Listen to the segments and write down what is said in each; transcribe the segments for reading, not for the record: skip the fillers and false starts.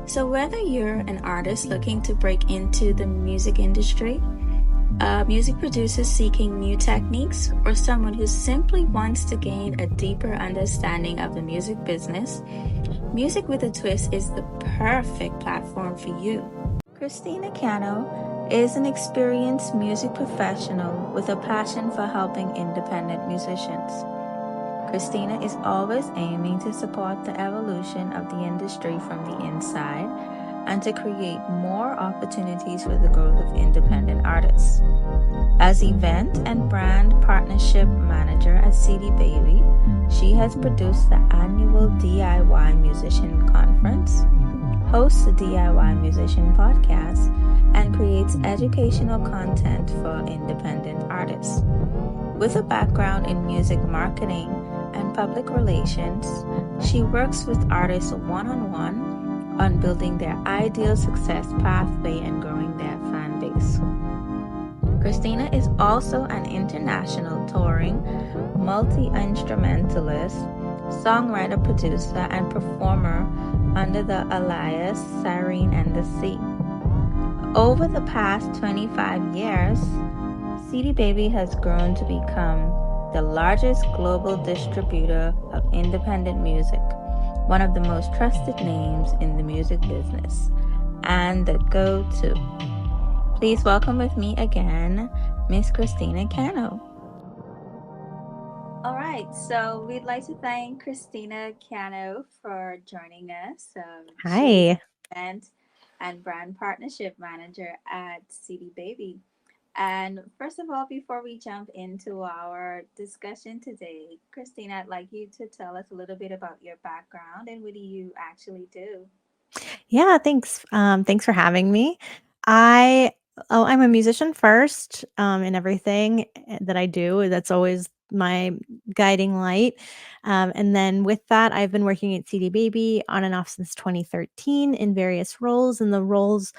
So, whether you're an artist looking to break into the music industry, a music producer seeking new techniques, or someone who simply wants to gain a deeper understanding of the music business, Music with a Twist is the perfect platform for you. Cristina Cano is an experienced music professional with a passion for helping independent musicians. Cristina is always aiming to support the evolution of the industry from the inside and to create more opportunities for the growth of independent artists. As event and brand partnership manager at CD Baby, she has produced the annual DIY Musician Conference, hosts the DIY Musician podcast, and creates educational content for independent artists. With a background in music marketing and public relations, she works with artists one-on-one on building their ideal success pathway and growing their fan base. Cristina is also an international touring multi-instrumentalist, songwriter, producer, and performer under the alias Siren and the Sea. Over the past 25 years, CD Baby has grown to become the largest global distributor of independent music, one of the most trusted names in the music business, and the go-to. Please welcome with me again, Miss Cristina Cano. All right, so we'd like to thank Cristina Cano for joining us. She's Hi. event and brand partnership manager at CD Baby. And first of all, before we jump into our discussion today, Christina, I'd like you to tell us a little bit about your background and what do you actually do? Yeah, thanks. Thanks for having me. I I'm a musician first, in everything that I do. That's always my guiding light. And then with that, I've been working at CD Baby on and off since 2013 in various roles. And the roles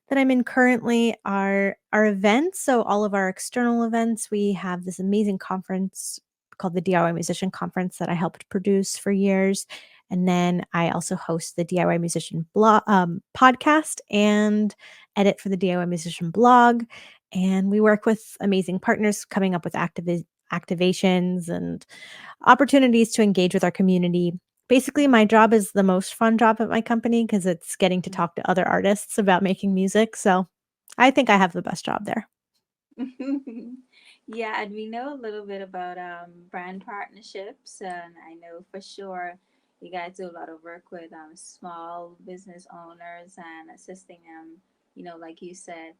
that I'm in currently are our events. So all of our external events, we have this amazing conference called the DIY Musician Conference that I helped produce for years. And then I also host the DIY Musician blog podcast and edit for the DIY Musician blog. And we work with amazing partners coming up with activations and opportunities to engage with our community. Basically, my job is the most fun job at my company because it's getting to talk to other artists about making music. So I think I have the best job there. Yeah, and we know a little bit about brand partnerships, and I know for sure you guys do a lot of work with small business owners and assisting them, like you said.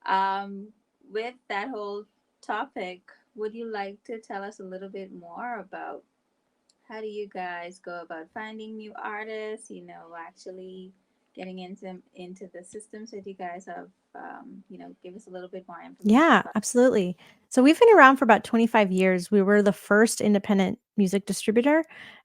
Um, with that whole topic, would you like to tell us a little bit more about how do you guys go about finding new artists? Actually getting into the systems that you guys have. Give us a little bit more information Yeah, about. absolutely. So we've been around for about 25 years. We were the first independent music distributor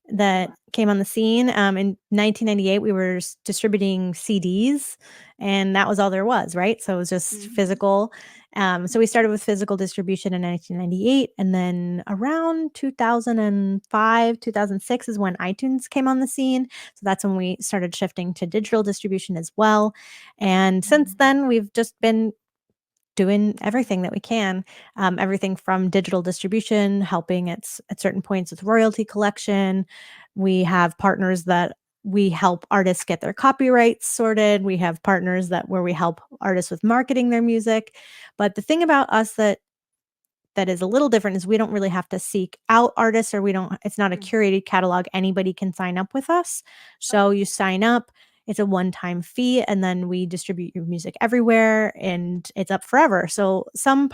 that Wow. came on the scene. In 1998, we were distributing CDs, and that was all there was, right? So it was just Mm-hmm. physical. So we started with physical distribution in 1998, and then around 2005, 2006 is when iTunes came on the scene. So that's when we started shifting to digital distribution as well. And since then, we've just been doing everything that we can, everything from digital distribution, helping at certain points with royalty collection. We have partners that we help artists get their copyrights sorted. We have partners that where we help artists with marketing their music. But the thing about us that is a little different is we don't really have to seek out artists, or we don't it's not a Mm-hmm. curated catalog. Anybody can sign up with us. So you sign up, it's a one-time fee, and then we distribute your music everywhere and it's up forever. So some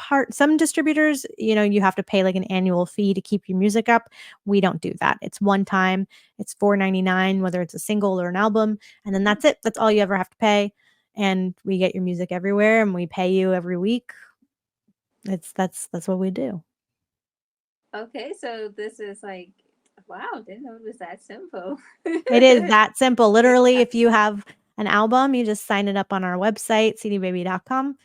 distributors, you have to pay like an annual fee to keep your music up. We don't do that. It's one time. It's $4.99 whether it's a single or an album, and then that's it. That's all you ever have to pay. And we get your music everywhere and we pay you every week. That's what we do. Okay, so this is like, wow, didn't know it was that simple. It is that simple. Literally, if you have an album, you just sign it up on our website, cdbaby.com,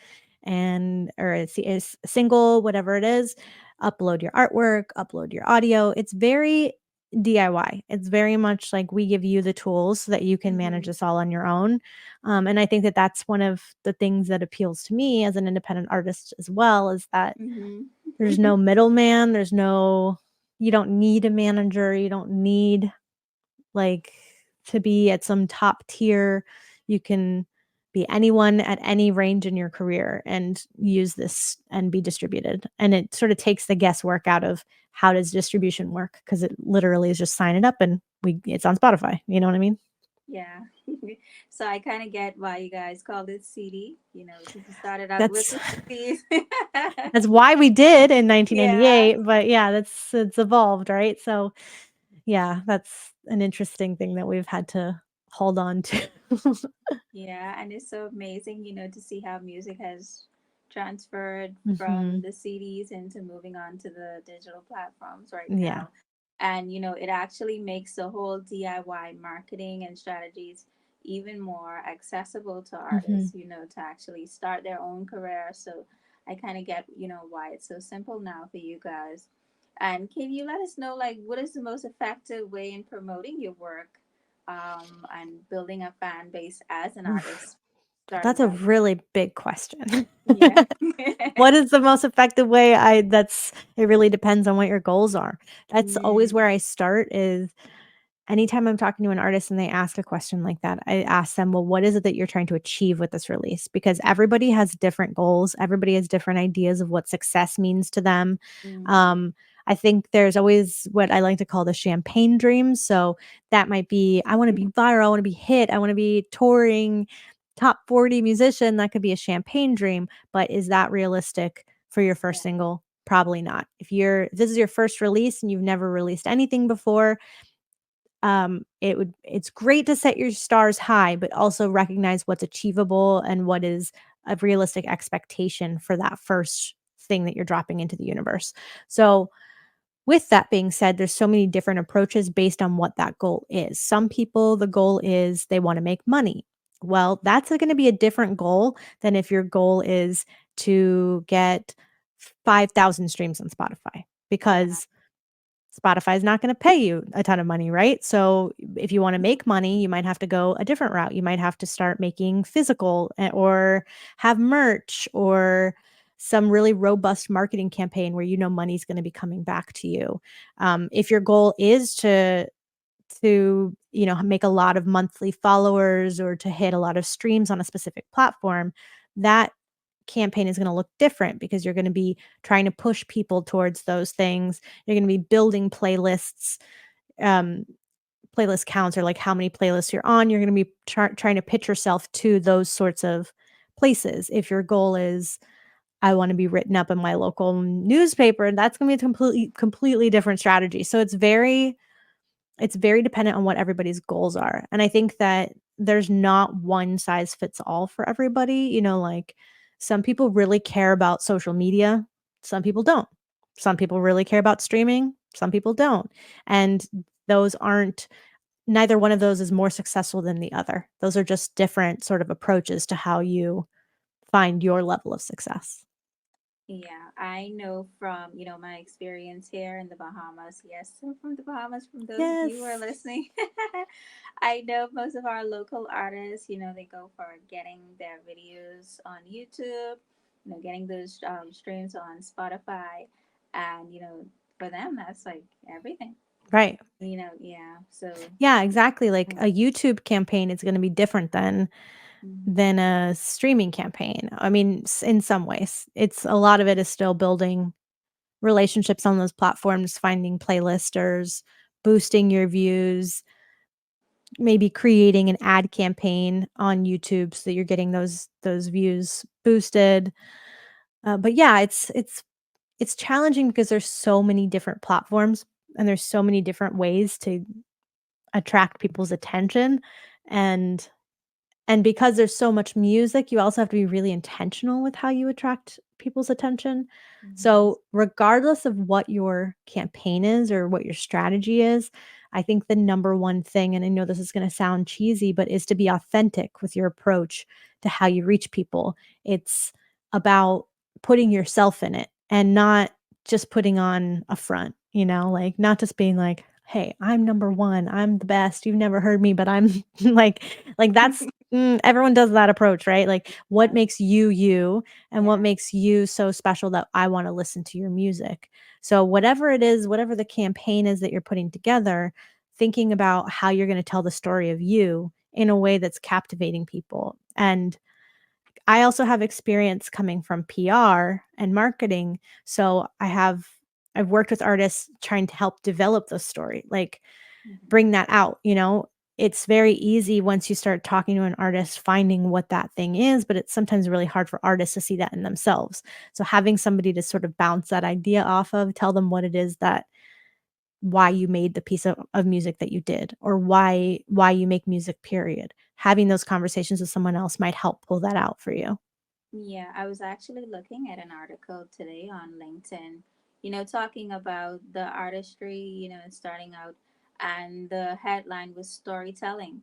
and or it's a single, whatever it is, upload your artwork, upload your audio. It's very DIY. It's very much like we give you the tools so that you can manage Mhm. this all on your own. And I think that that's one of the things that appeals to me as an independent artist as well, is that Mhm. there's no middleman. You don't need a manager. You don't need like to be at some top tier. You can be anyone at any range in your career and use this and be distributed. And it sort of takes the guesswork out of how does distribution work, because it literally is just sign it up and it's on Spotify. You know what I mean? Yeah. So I kind of get why you guys called it CD, since you started out with That's the CDs. that's why we did in Yeah. 1998, but yeah, it's evolved, right? So, yeah, that's an interesting thing that we've had to hold on to. Yeah, and it's so amazing, to see how music has transferred from Mhm. the CDs into moving on to the digital platforms right Yeah. now. And, it actually makes the whole DIY marketing and strategies even more accessible to Mhm. artists, to actually start their own career. So I kind of get, why it's so simple now for you guys. And can you let us know, like, what is the most effective way in promoting your work, and building a fan base as an Oof. artist starting That's a out? really big question. Yeah. What is the most effective way? It really depends on what your goals are. That's always Mm, where I start is anytime I'm talking to an artist and they ask a question like that, I ask them, well, what is it that you're trying to achieve with this release? Because everybody has different goals. Everybody has different ideas of what success means to them. mm-hmm. Um, I think there's always what I like to call the champagne dreams. So that might be, I want to be viral, I want to be hit, I want to be touring, top 40 musician. That could be a champagne dream. But is that realistic for your Yeah. first single? Probably not. If this is your first release and you've never released anything before, it's great to set your stars high, but also recognize what's achievable and what is a realistic expectation for that first thing that you're dropping into the universe. So, with that being said, there's so many different approaches based on what that goal is. Some people, the goal is they want to make money. Well, that's going to be a different goal than if your goal is to get 5,000 streams on Spotify, Yeah. because Spotify is not going to pay you a ton of money, right? So if you want to make money, you might have to go a different route. You might have to start making physical or have merch or some really robust marketing campaign where money's going to be coming back to you. If your goal is to make a lot of monthly followers or to hit a lot of streams on a specific platform, that campaign is going to look different because you're going to be trying to push people towards those things. You're going to be building playlists, um, playlist counts, or like how many playlists you're on. You're going to be trying to pitch yourself to those sorts of places. If your goal is, I want to be written up in my local newspaper, that's going to be a completely different strategy. So it's very dependent on what everybody's goals are. And I think that there's not one size fits all for everybody. Like some people really care about social media, some people don't. Some people really care about streaming, some people don't. And those aren't, neither one of those is more successful than the other. Those are just different sort of approaches to how you find your level of success. Yeah, I know from, my experience here in the Bahamas. Yes, I'm from the Bahamas, from those of you who are Yes. listening. I know most of our local artists, they go for getting their videos on YouTube, getting those streams on Spotify. And, for them, that's like everything, Right. yeah. So, Yeah, exactly. Like mm, a YouTube campaign is going to be different than mhm. a streaming campaign. I mean, in some ways, it's a lot of it is still building relationships on those platforms, finding playlisters, boosting your views, maybe creating an ad campaign on YouTube so that you're getting those views boosted. But yeah, it's challenging because there's so many different platforms and there's so many different ways to attract people's attention. And because there's so much music, you also have to be really intentional with how you attract people's attention. Mhm. So, regardless of what your campaign is or what your strategy is, I think the number one thing, and I know this is going to sound cheesy, but is to be authentic with your approach to how you reach people. It's about putting yourself in it and not just putting on a front, like not just being like, "Hey, I'm number 1. I'm the best. You've never heard me, but I'm" like that's everyone does that approach, right? Like, what Yeah, makes you you, and what yeah, makes you so special that I wanna listen to your music? So, whatever it is, whatever the campaign is that you're putting together, thinking about how you're gonna tell the story of you in a way that's captivating people. And I also have experience coming from PR and marketing, so I've worked with artists trying to help develop the story, like, mhm, bring that out, you know? It's very easy once you start talking to an artist finding what that thing is, but it's sometimes really hard for artists to see that in themselves. So having somebody to sort of bounce that idea off of, tell them what it is that why you made the piece of music that you did, or why you make music, period. Having those conversations with someone else might help pull that out for you. yeah. I was actually looking at an article today on LinkedIn, talking about the artistry, and starting out, and the headline was storytelling,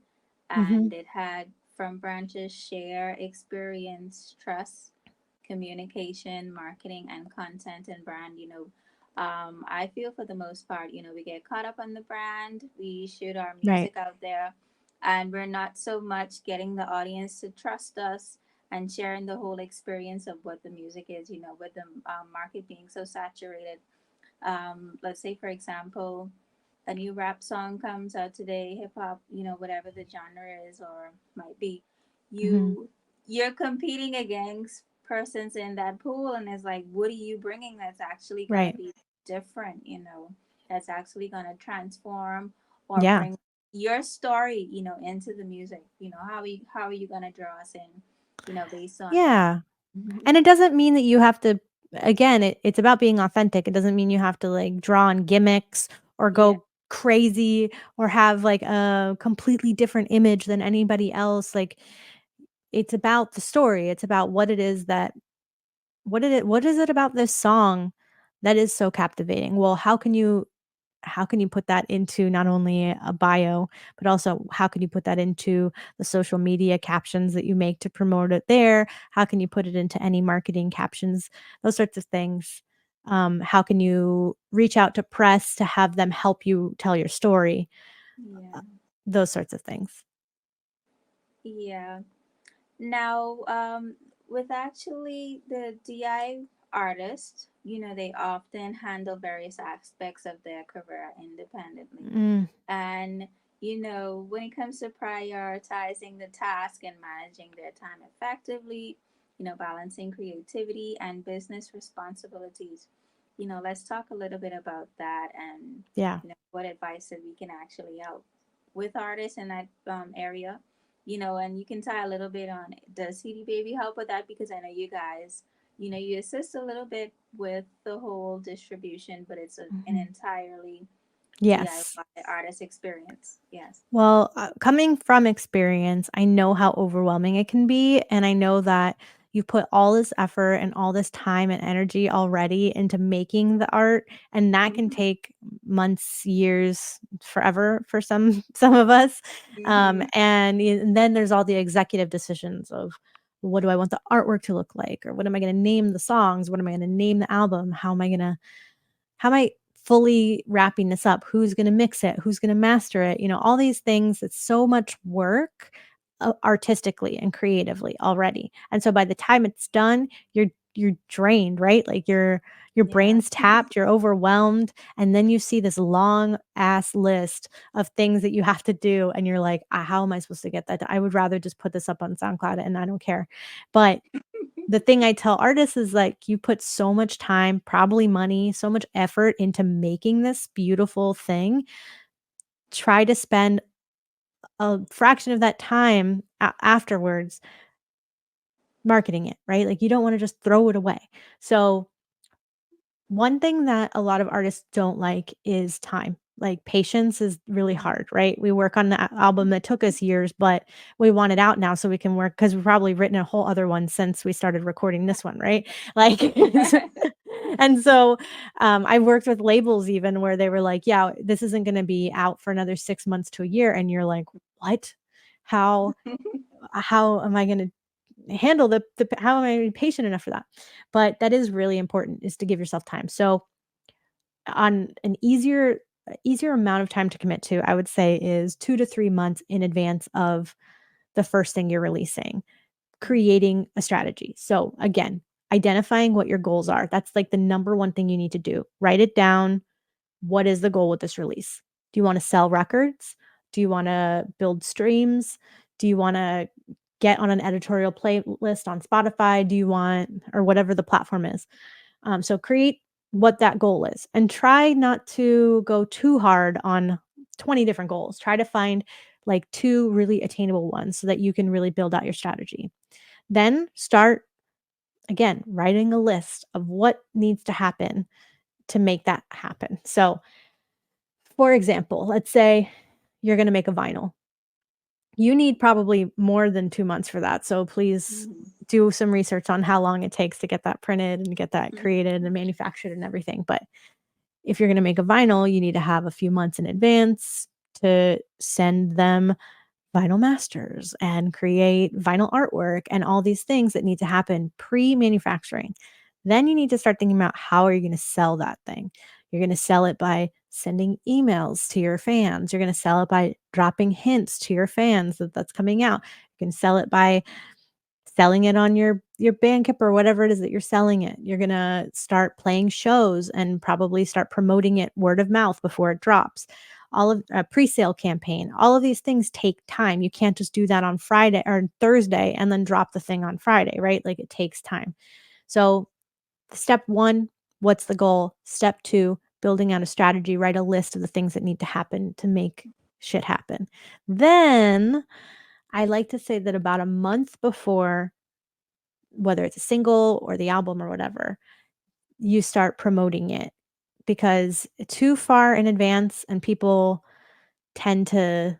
Mhm. and it had from branches share, experience, trust, communication, marketing, and content and brand. I feel for the most part, we get caught up on the brand, we shoot our Right. music out there, and we're not so much getting the audience to trust us and sharing the whole experience of what the music is, with the market being so saturated. Let's say, for example, a new rap song comes out today, hip hop, whatever the genre is or might be, Mhm. you're competing against persons in that pool, and it's like, what are you bringing that's actually gonna Right. be different, that's actually gonna transform or Yeah. bring your story, into the music. How are you gonna draw us in, based on that? Yeah. Hmm. And it doesn't mean that you have to again, it's about being authentic. It doesn't mean you have to, like, draw on gimmicks or Yeah, go crazy or have, like, a completely different image than anybody else, like, it's about the story. It's about what it is that what is it about this song that is so captivating? Well, how can you put that into not only a bio, but also how can you put that into the social media captions that you make to promote it there? How can you put it into any marketing captions? Those sorts of things. How can you reach out to press to have them help you tell your story? Uh, yeah, those sorts of things. yeah. Now, with actually the DI artists, they often handle various aspects of their career independently. Mm, And, when it comes to prioritizing the task and managing their time effectively, balancing creativity and business responsibilities, let's talk a little bit about that and, yeah. what advice that we can actually help with artists in that area, and you can tie a little bit on, does CD Baby help with that? Because I know you guys, you assist a little bit with the whole distribution, but it's an Mhm. entirely Yes. DIY artist experience. Yes. Well, coming from experience, I know how overwhelming it can be, and I know that you put all this effort and all this time and energy already into making the art, and that can Mm-hmm. take months, years, forever for some some of us. Mm-hmm. And then there's all the executive decisions of what do I want the artwork to look like, or what am I going to name the songs, what am I going to name the album, how am I fully wrapping this up? Who's gonna mix it? Who's gonna master it? You know, all these things, it's so much work, artistically and creatively already. And so by the time it's done, you're drained, right? Like your Yeah. brain's tapped, you're overwhelmed, and then you see this long ass list of things that you have to do, and you're like, how am I supposed to get that done? I would rather just put this up on SoundCloud and I don't care. But the thing I tell artists is, like, you put so much time, probably money, so much effort into making this beautiful thing. Try to spend a fraction of that time afterwards marketing it, right? Like, you don't wanna just throw it away. So one thing that a lot of artists don't like is time. Like, patience is really Mm-hmm. hard, right? We work on the album that took us years, but we want it out now so we can work because 'cause we've probably written a whole other one since we started recording this one, right? Like, and so, I worked with labels even where they were like, "Yeah, this isn't gonna be out for another 6 months to a year," and you're like, "What? How how am I gonna handle the how am I patient enough for that?" But that is really important, is to give yourself time. So on an easier easier amount of time to commit to, I would say, is 2 to 3 months in advance of the first thing you're releasing, creating a strategy. So, again, identifying what your goals are. That's like the number one thing you need to do. Write it down. What is the goal with this release? Do you want to sell records? Do you want to build streams? Do you want to get on an editorial playlist on Spotify? Do you want, or whatever the platform is? So create what that goal is and try not to go too hard on 20 different goals. Try to find like two really attainable ones so that you can really build out your strategy. Then start again writing a list of what needs to happen to make that happen. So, for example, let's say you're going to make a vinyl. You need probably more than 2 months for that. So please Mhm. do some research on how long it takes to get that printed and get that created and manufactured and everything. But if you're going to make a vinyl, you need to have a few months in advance to send them vinyl masters and create vinyl artwork and all these things that need to happen pre-manufacturing. Then you need to start thinking about how are you going to sell that thing. You're going to sell it by sending emails to your fans. You're going to sell it by dropping hints to your fans that that's coming out. You can sell it by selling it on your Bandcamp or whatever it is that you're selling it. You're going to start playing shows and probably start promoting it word of mouth before it drops. All of a pre-sale campaign, all of these things take time. You can't just do that on Friday or Thursday and then drop the thing on Friday, right? Like it takes time. So, step 1, what's the goal? Step 2, building out a strategy, write a list of the things that need to happen to make shit happen. Then I like to say that about a month before, whether it's a single or the album or whatever, you start promoting it because too far in advance and people tend to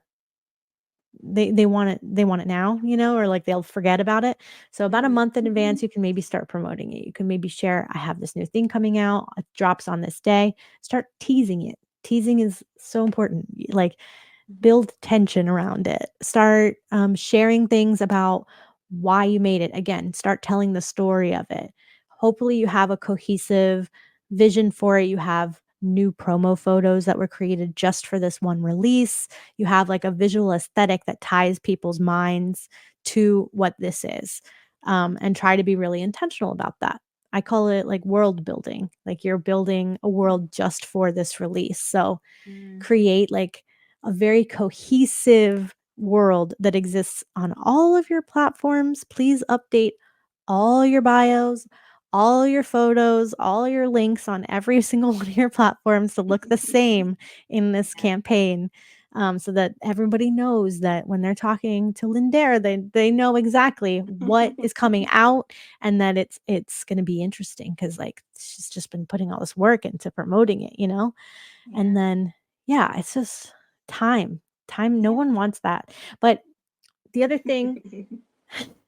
they want it now, or like they'll forget about it. So about a Mhm. month in advance, you can maybe start promoting it. You can maybe share, I have this new thing coming out, it drops on this day. Start teasing it. Teasing is so important. Like Mhm. build tension around it. Start sharing things about why you made it. Again, start telling the story of it. Hopefully, you have a cohesive vision for it. You have new promo photos that were created just for this one release. You have like a visual aesthetic that ties people's minds to what this is, and try to be really intentional about that. I call it like world building, like you're building a world just for this release. So, Mhm. create like a very cohesive world that exists on all of your platforms. Please update all your bios, all your photos, all your links on every single one of your platforms to look the same in this Yeah. campaign. So that everybody knows that when they're talking to Lindare, they know exactly what is coming out and that it's going to be interesting because like she's just been putting all this work into promoting it. And Yeah. then, yeah, it's just time. Time, no Yeah. one wants that. But the other thing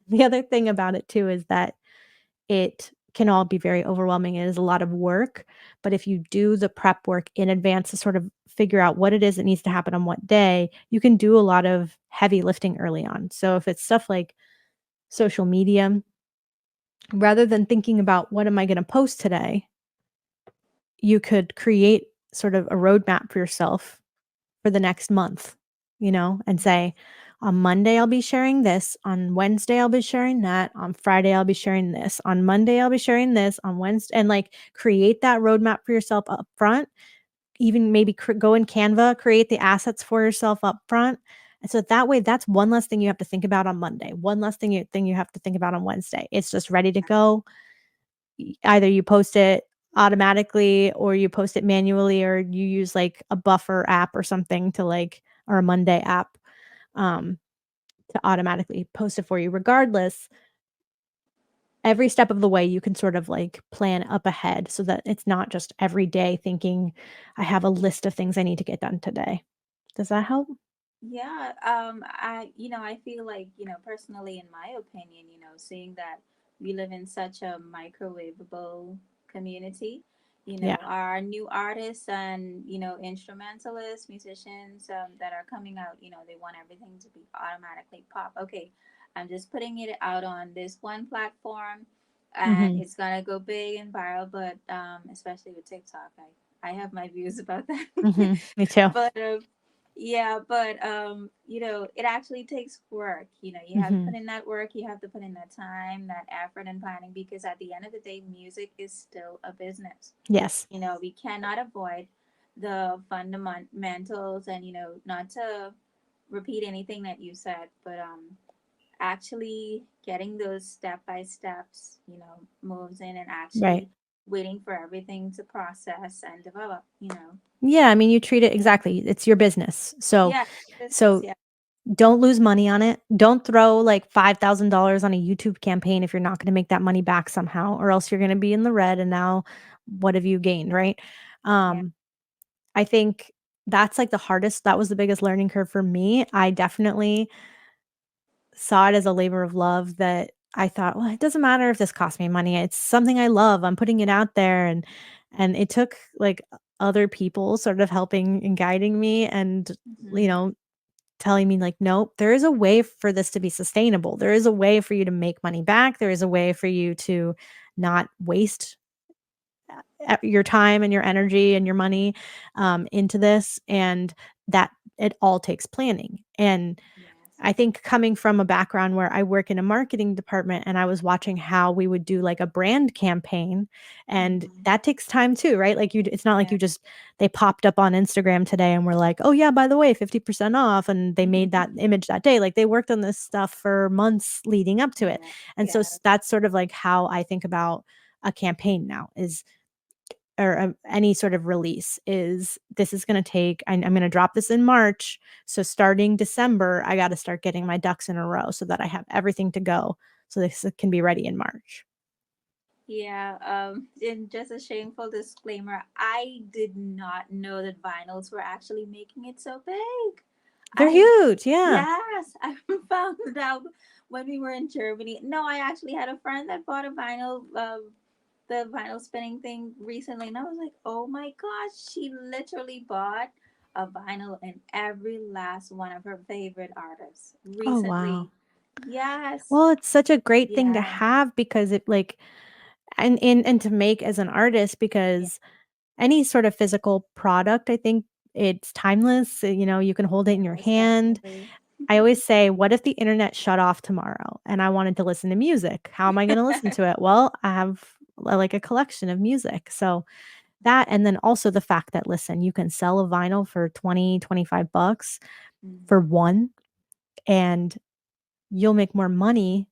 the other thing about it too is that it can all be very overwhelming. It is a lot of work, but if you do the prep work in advance to sort of figure out what it is that needs to happen on what day, you can do a lot of heavy lifting early on. So if it's stuff like social media, rather than thinking about what am I gonna post today, you could create sort of a roadmap for yourself for the next month, and say, on Monday, I'll be sharing this. On Wednesday, I'll be sharing that. On Friday, I'll be sharing this. On Monday, I'll be sharing this. On Wednesday, and like create that roadmap for yourself up front. Even maybe go in Canva, create the assets for yourself up front. And so that way, that's one less thing you have to think about on Monday, one less thing you have to think about on Wednesday. It's just ready to go. Either you post it automatically or you post it manually or you use like a buffer app or something to like or a Monday app um to automatically post it for you. Regardless, every step of the way you can sort of like plan up ahead so that it's not just every day thinking I have a list of things I need to get done today. Does that help? Yeah, I feel like, personally, in my opinion, seeing that we live in such a microwavable community, Yeah. our new artists and, instrumentalists, musicians, that are coming out, they want everything to be automatically pop. Okay, I'm just putting it out on this one platform and Mhm. it's gonna go big and viral, but especially with TikTok, I have my views about that. Me too. But yeah, but it actually takes work. You have to Hmm. put in that work, you have to put in that time, that effort and planning, because at the end of the day, music is still a business. Yes. We cannot avoid the fundamentals, and not to repeat anything that you said, but actually getting those step by steps, moves in, and Right. actually waiting for everything to process and develop. Yeah, I mean, you treat it Yeah. exactly. It's your business. So Yeah. Business. so Yeah. don't lose money on it. Don't throw like $5,000 on a YouTube campaign if you're not gonna make that money back somehow, or else you're gonna be in the red, and now what have you gained, right? Yeah. Um, I think that's like the hardest that was the biggest learning curve for me. I definitely saw it as a labor of love that I thought, "Well, it doesn't matter if this costs me money. It's something I love. I'm putting it out there." And it took, like, other people sort of helping and guiding me and, you Hmm. know, telling me, like, "Nope, there is a way for this to be sustainable. There is a way for you to make money back. There is a way for you to not waste your time and your energy and your money, into this, and that it all takes planning." And Yes. I think coming from a background where I work in a marketing department and I was watching how we would do like a brand campaign, and Hmm. that takes time too, right? Like it's not like Yeah. you just they popped up on Instagram today and we're like, "Oh yeah, by the way, 50% off," and they made that image that day. Like they worked on this stuff for months leading up to it. Yeah. And so Yeah. that's sort of like how I think about a campaign now is or any sort of release is this is going to take I'm going to drop this in March, so starting December I got to start getting my ducks in a row so that I have everything to go so this can be ready in March. Yeah. And just a shameful disclaimer, I did not know that vinyls were actually making it so big. They're I huge, yeah. Yes, I found it out when we were in Germany. No, I actually had a friend that bought a vinyl, the vinyl spinning thing recently, and I was like, oh my gosh, she literally bought a vinyl in every last one of her favorite artists Oh wow. recently. Yes. Well, it's such a great thing to Yeah. have because it like and to make as an artist Yeah. because any sort of physical product I think it's timeless, you can hold it Yeah. in your Most hand. definitely. I always say, "What if the internet shut off tomorrow and I wanted to listen to music? How am I gonna listen to it?" Well, I have, like, a collection of music. So, that and then also the fact that, listen, you can sell a vinyl for 20, 25 bucks for Hmm. 1, and you'll make more money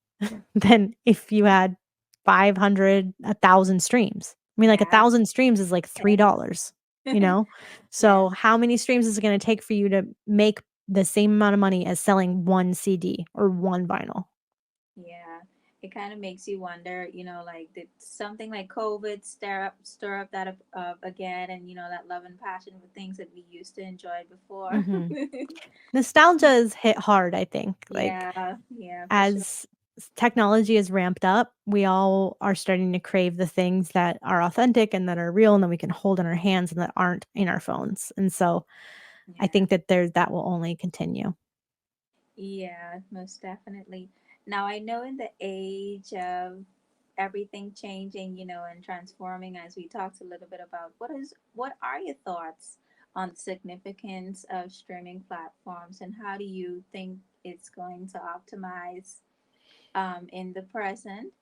than if you had 500, 1,000 streams. I mean, like, Yeah. 1,000 streams is like It is. $3, you know? Yeah. So, how many streams is it gonna take for you to make the same amount of money as selling 1 CD or 1 vinyl? Yeah, it kind of makes you wonder, like did something like COVID stir up that up again, and that love and passion for things that we used to enjoy before. Mhm. Nostalgia is hit hard, I think, like, Yeah, yeah, for sure. as technology is ramped up, we all are starting to crave the things that are authentic and that are real and that we can hold in our hands and that aren't in our phones, and so, I Yeah, think that will only continue. yeah, most definitely. Now I know in the age of everything changing, and transforming, as we talked a little bit about, what are your thoughts on the significance of streaming platforms, and how do you think it's going to optimize in the present,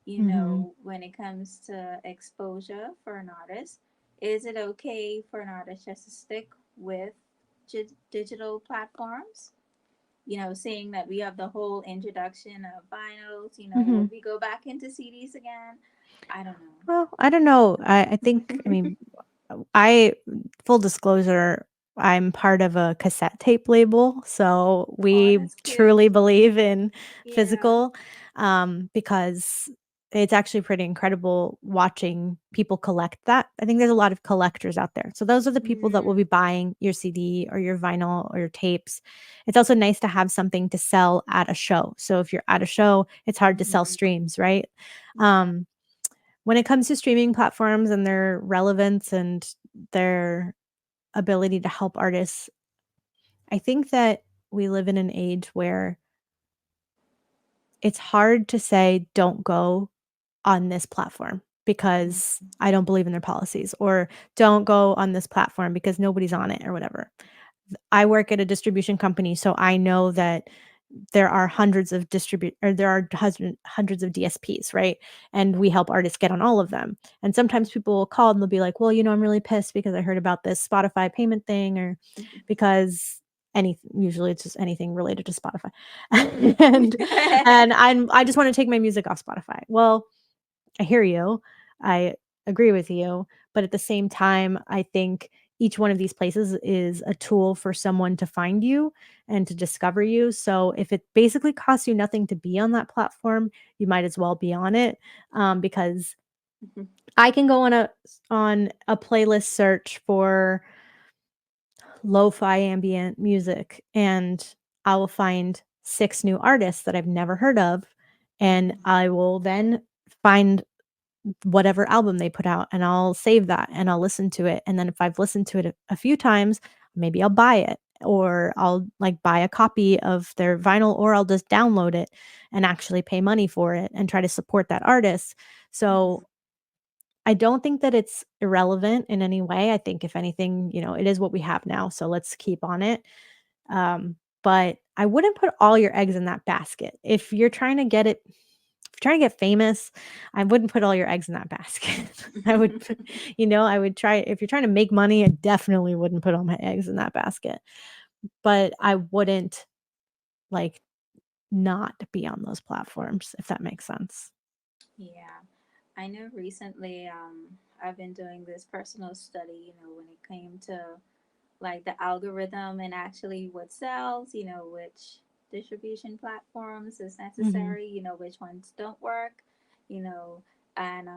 Mhm. when it comes to exposure for an artist? Is it okay for an artist just to stick with digital platforms? Seeing that we have the whole introduction of vinyls, will Mhm. we go back into CDs again? I don't Well, I don't know. I think I know. mean, I full disclosure, I'm part of a cassette tape label, so Oh, we that's cute. truly believe in Yeah. physical, because it's actually pretty incredible watching people collect that. I think there's a lot of collectors out there. So those are the people that will Mm, be buying your CD or your vinyl or your tapes. It's also nice to have something to sell at a show. So if you're at a show, it's hard to sell mm-hmm. streams, right? Yeah. Um, when it comes to streaming platforms and their relevance and their ability to help artists, I think that we live in an age where it's hard to say, "Don't go on this platform," because I don't believe in their policies, or don't go on this platform because nobody's on it or whatever. I work at a distribution company, so I know that there are hundreds of hundreds of DSPs, right? And we help artists get on all of them. And sometimes people will call and they'll be like, "Well, I'm really pissed because I heard about this Spotify payment thing," or because anything, usually it's just anything related to Spotify. and I just want to take my music off Spotify. Well, I hear you. I agree with you. But at the same time, I think each one of these places is a tool for someone to find you and to discover you. So if it basically costs you nothing to be on that platform, you might as well be on it, because I can go on a playlist search for lo-fi ambient music, and I will find 6 new artists that I've never heard of, and I will then find whatever album they put out, and I'll save that and I'll listen to it, and then if I've listened to it a few times, maybe I'll buy it, or I'll, like, buy a copy of their vinyl, or I'll just download it and actually pay money for it and try to support that artist. So I don't think that it's irrelevant in any way. I think if anything, it is what we have now, so let's keep on it. But I wouldn't put all your eggs in that basket. If you're trying to get famous, I wouldn't put all your eggs in that basket. I would, I would try, if you're trying to make money, I definitely wouldn't put all my eggs in that basket. But I wouldn't, like, not be on those platforms, if that makes sense. Yeah, I know recently I've been doing this personal study, when it came to like the algorithm and actually what sells, which distribution platforms is Mhm. necessary, which ones don't work, you know, and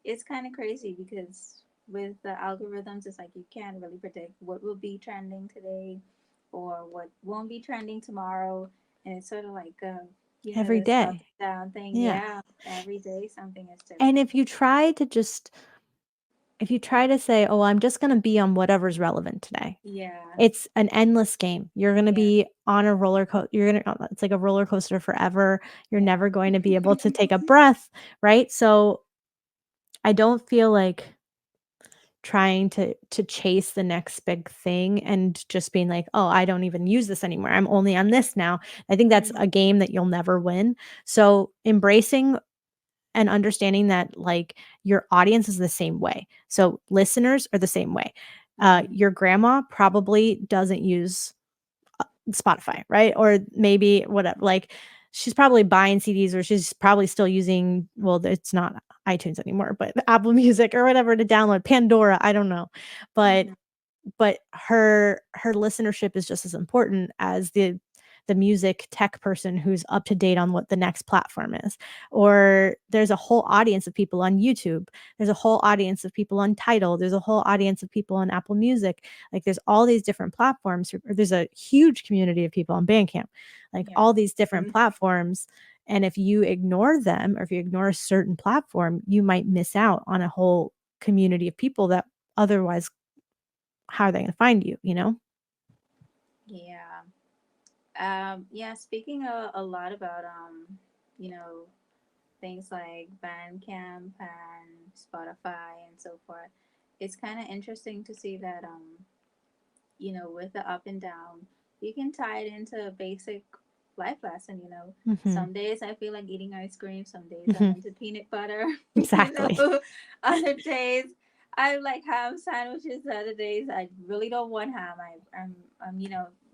it's kind of crazy because with the algorithms, it's like you can't really predict what will be trending today or what won't be trending tomorrow. And it's sort of like, Every this up day. and down thing. Yeah. Yeah, every day something is And different. if you try to say, "Oh, I'm just gonna be on whatever's relevant today," Yeah, it's an endless game. You're gonna yeah, be on a roller coaster. It's like a roller coaster forever. You're never yeah. going to be able to take a breath, right? So I don't feel like trying to chase the next big thing and just being like, "Oh, I don't even use this anymore. I'm only on this now." I think that's a game that you'll never win. So embracing and understanding that, like, your audience is the same way. So listeners are the same way. Mhm. Your grandma probably doesn't use Spotify, right? Or maybe whatever. Like, she's probably buying CDs, or she's probably still using, well, it's not iTunes anymore, but Apple Music or whatever to download, Pandora, I don't know. But Mhm. her listenership is just as important as the music tech person who's up to date on what the next platform is. Or there's a whole audience of people on YouTube. There's a whole audience of people on Tidal. There's a whole audience of people on Apple Music. Like, there's all these different platforms. Or there's a huge community of people on Bandcamp. Like, Yeah. all these different platforms. And if you ignore them, or if you ignore a certain platform, you might miss out on a whole community of people that otherwise, how are they going to find you, you know? Yeah. Yeah, speaking a lot about you know, things like Bandcamp and Spotify and so forth, it's kind of interesting to see that with the up and down, you can tie it into a basic life lesson. Mhm. Some days I feel like eating ice cream, some days I'm Mhm. into peanut butter, Exactly. other days I like ham sandwiches, other days I really don't want ham. I'm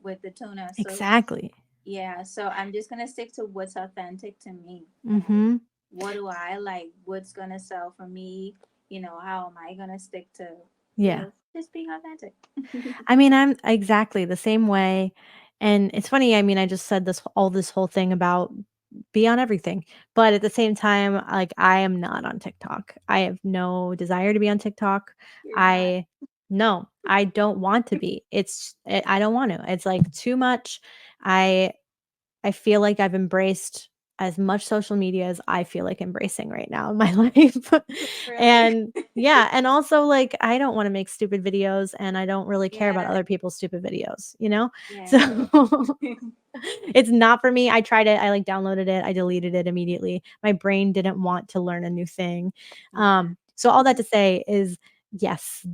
with the tuna. So Exactly. yeah, so I'm just gonna stick to what's authentic to me. Mhm. What do I like? What's gonna sell for me? How am I gonna stick to, Yeah. just being authentic? I mean, I'm exactly the same way, and it's funny, I mean, I just said this whole thing about be on everything, but at the same time, like, I am not on TikTok. I have no desire to be on TikTok. You're not. I No, I don't want to be. I don't want to. It's, like, too much. I I feel like I've embraced as much social media as I feel like embracing right now in my life. Really? And yeah, and also like I don't want to make stupid videos and I don't really care about Yeah, other people's stupid videos, you know? So yeah. it's not for me. I tried it. I like downloaded it. I deleted it immediately. My brain didn't want to learn a new thing. Yeah. So all that to say is yes,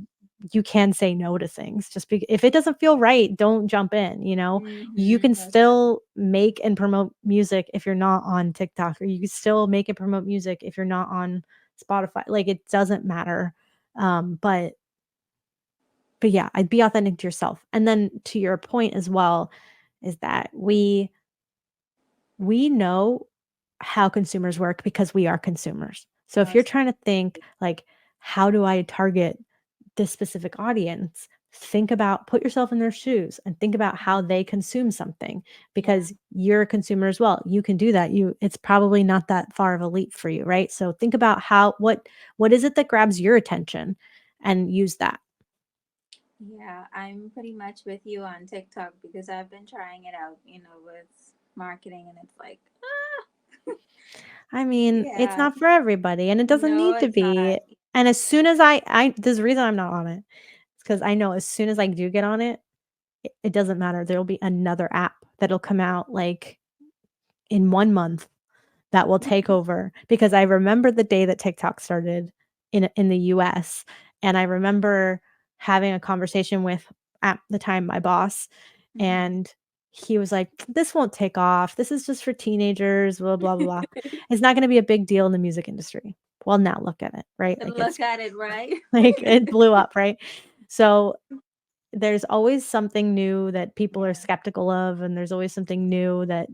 you can say no to things. If it doesn't feel right, don't jump in, you know? You can Most definitely. still make and promote music if you're not on TikTok, or you can still make and promote music if you're not on Spotify. Like it doesn't matter. But yeah, I'd be authentic to yourself. And then to your point as well, is that we know how consumers work because we are consumers. So if you're Most trying to think like, how do I target this specific audience? Put yourself in their shoes and think about how definitely. they consume something Yeah. because you're a consumer as well. You can do that. It's probably not that far of a leap for you, right? So think about what is it that grabs your attention and use that. Yeah, I'm pretty much with you on TikTok because I've been trying it out, with marketing, and it's like, I mean, it's yeah, not for everybody and it doesn't no, need to it's not. be. And as soon as I there's a reason I'm not on it. It's because I know as soon as I do get on it, it doesn't matter. There'll be another app that'll come out like in 1 month that will take over because I remember the day that TikTok started in the US, and I remember having a conversation with, at the time, my boss, Hmm. and he was like, "This won't take off. This is just for teenagers, blah, blah, blah, blah. It's not gonna be a big deal in the music industry." Well, now look at it, right? Like, Look at it, right? like, it blew up, right? So there's always something new that people are Yeah. skeptical of, and there's always something new that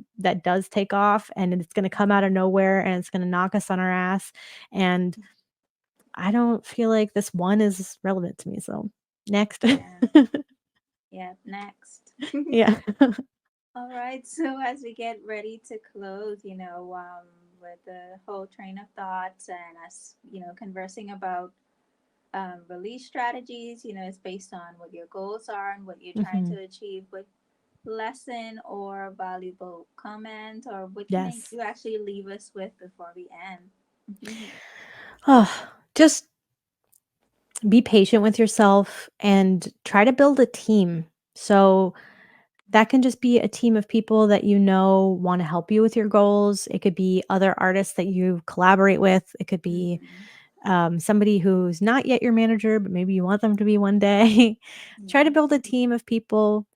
does take off, and it's gonna come out of nowhere, and it's gonna knock us on our ass, and I don't feel like this one is relevant to me, so next. Yeah. Yeah. Next. Yeah. All right. So as we get ready to close, with the whole train of thoughts and us, conversing about release strategies, it's based on what your goals are and what you're trying to Mhm. achieve. What lesson or valuable comment, or what can Yes. you actually leave us with before we end? Oh, just be patient with yourself and try to build a team. So that can just be a team of people that you know wanna help you with your goals. It could be other artists that you collaborate with. It could be, Hmm. somebody who's not yet your manager, but maybe you want them to be one day. Try to Yeah. build a team of people.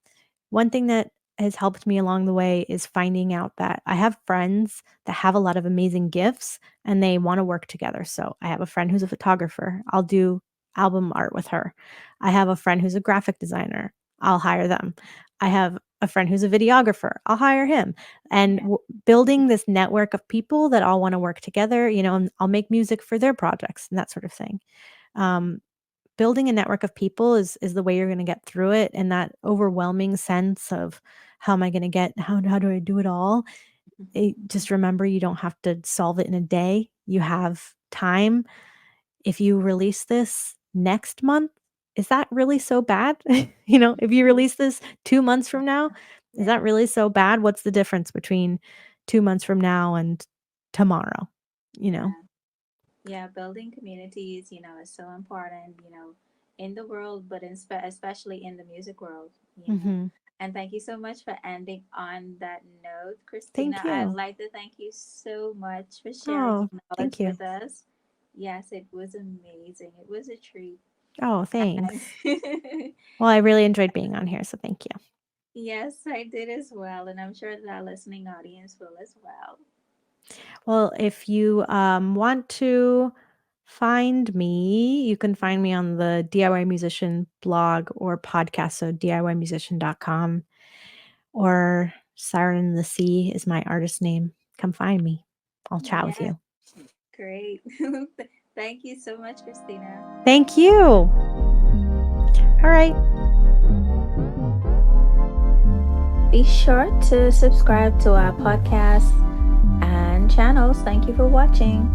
One thing that has helped me along the way is finding out that I have friends that have a lot of amazing gifts and they want to work together. So I have a friend who's a photographer. I'll do album art with her. I have a friend who's a graphic designer. I'll hire them. I have a friend who's a videographer. I'll hire him. And Yeah. building this network of people that all want to work together, and I'll make music for their projects and that sort of thing. Yeah. Um, Building a network of people is the way you're gonna get through it, and that overwhelming sense of, "How am I gonna get how do I do it all?" Just remember you don't have to solve it in a day. You have time. If you release this next month, is that really so bad? If you release this 2 months from now, is Yeah. that really so bad? What's the difference between 2 months from now and tomorrow? You know? Yeah. Yeah, building communities, is so important, in the world, but especially in the music world. Mhm. And thank you so much for ending on that note, Thank Christina. I'd you. like to thank you so much for sharing Oh, your knowledge thank you. with us. Yes, it was amazing. It was a treat. Oh, And thanks. Well, I really enjoyed being on here, so thank you. yes, I did as well. And I'm sure that our listening audience will as well. Well, if you want to find me, you can find me on the DIY Musician blog or podcast, so DIYmusician.com, or Siren in the Sea is my artist name. Come find me. I'll chat with Yes, you. great. Thank you so much, Christina. Thank you. All right. Be sure to subscribe to our podcast and channels. Thank you for watching.